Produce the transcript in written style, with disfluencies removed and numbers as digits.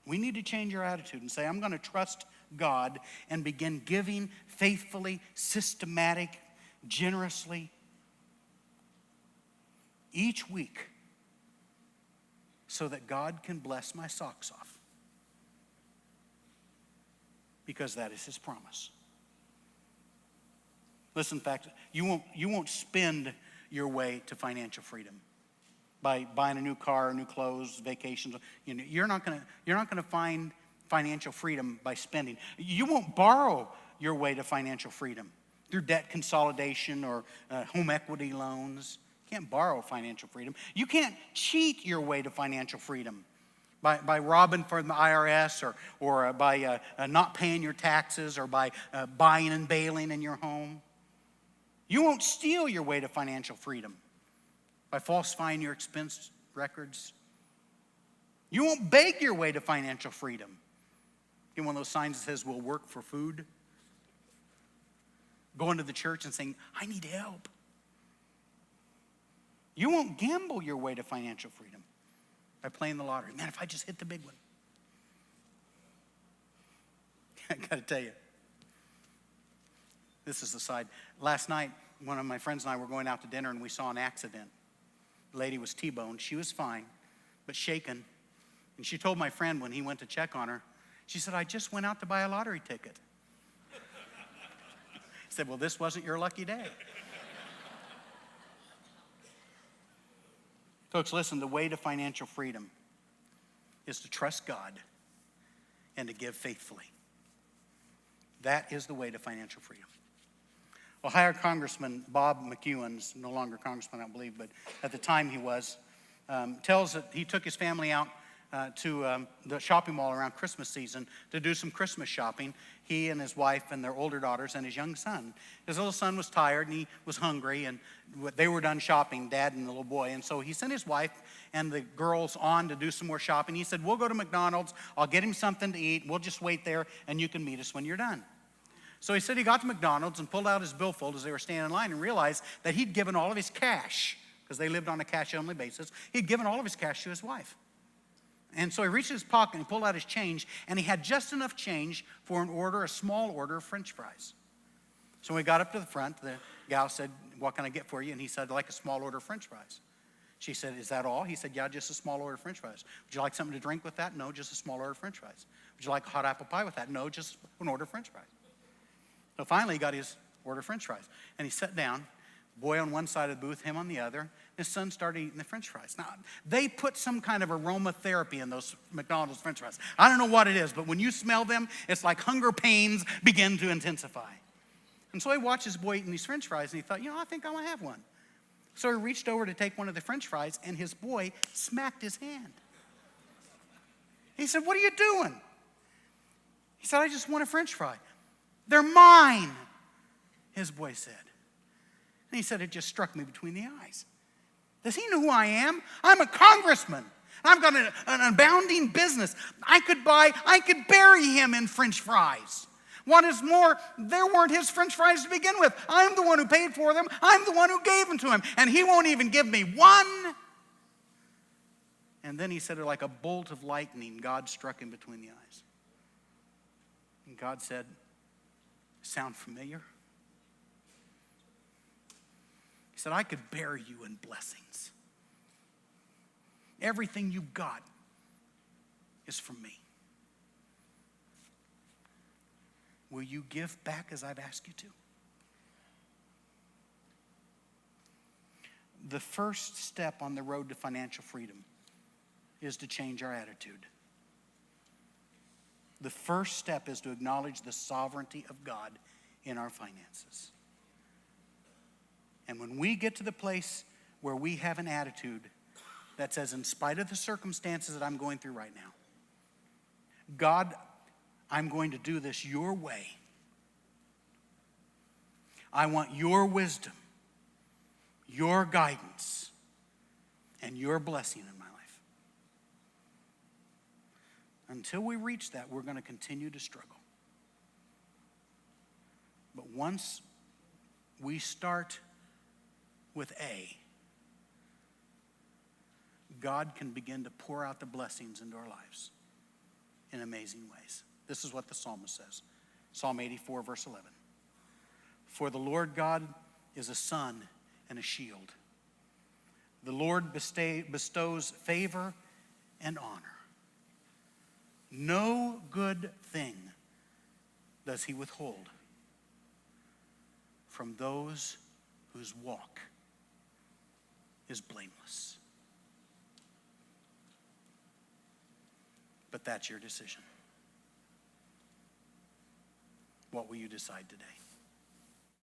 We need to change our attitude and say, I'm going to trust God and begin giving faithfully, systematic, generously each week so that God can bless my socks off. Because that is his promise. Listen, in fact, you won't spend your way to financial freedom by buying a new car, new clothes, vacations. You're not going to find financial freedom by spending. You won't borrow your way to financial freedom through debt consolidation or home equity loans. You can't borrow financial freedom. You can't cheat your way to financial freedom by robbing from the IRS or by not paying your taxes or by buying and bailing in your home. You won't steal your way to financial freedom by falsifying your expense records. You won't beg your way to financial freedom. Get one of those signs that says, we'll work for food. Going to the church and saying, I need help. You won't gamble your way to financial freedom by playing the lottery. Man, if I just hit the big one. I got to tell you, this is the side. Last night, one of my friends and I were going out to dinner and we saw an accident. The lady was T-boned. She was fine, but shaken. And she told my friend when he went to check on her, she said, I just went out to buy a lottery ticket. He said, well, this wasn't your lucky day. Folks, listen, the way to financial freedom is to trust God and to give faithfully. That is the way to financial freedom. Ohio Congressman Bob McEwen's no longer congressman, I don't believe, but at the time he was, tells that he took his family out to the shopping mall around Christmas season to do some Christmas shopping. He and his wife and their older daughters and his young son. His little son was tired and he was hungry, and they were done shopping, Dad and the little boy. And so he sent his wife and the girls on to do some more shopping. He said, we'll go to McDonald's. I'll get him something to eat. We'll just wait there and you can meet us when you're done. So he said he got to McDonald's and pulled out his billfold as they were standing in line and realized that he'd given all of his cash, because they lived on a cash-only basis. He'd given all of his cash to his wife. And so he reached his pocket and pulled out his change, and he had just enough change for a small order of French fries. So when we got up to the front, the gal said, what can I get for you? And he said, I'd like a small order of French fries. She said, is that all? He said, yeah, just a small order of French fries. Would you like something to drink with that? No, just a small order of French fries. Would you like a hot apple pie with that? No, just an order of French fries. So finally he got his order of French fries. And he sat down, boy on one side of the booth, him on the other. His son started eating the French fries. Now, they put some kind of aromatherapy in those McDonald's French fries. I don't know what it is, but when you smell them, it's like hunger pains begin to intensify. And so he watched his boy eating these French fries, and he thought, I think I want to have one. So he reached over to take one of the French fries, and his boy smacked his hand. He said, what are you doing? He said, I just want a French fry. They're mine, his boy said. And he said, it just struck me between the eyes. Does he know who I am? I'm a congressman. I've got an abounding business. I could bury him in French fries. What is more, there weren't his French fries to begin with. I'm the one who paid for them. I'm the one who gave them to him. And he won't even give me one. And then he said, like a bolt of lightning, God struck him between the eyes. And God said, sound familiar? He said, I could bury you in blessings. Everything you got is from me. Will you give back as I've asked you to? The first step on the road to financial freedom is to change our attitude. The first step is to acknowledge the sovereignty of God in our finances. And when we get to the place where we have an attitude that says, in spite of the circumstances that I'm going through right now, God, I'm going to do this your way. I want your wisdom, your guidance, and your blessing in my life. Until we reach that, we're going to continue to struggle. But once we start with A, God can begin to pour out the blessings into our lives. in amazing ways. This is what the psalmist says. Psalm 84, verse 11. For the Lord God is a sun and a shield. The Lord bestows favor and honor. No good thing does he withhold from those whose walk is blameless. But that's your decision. What will you decide today?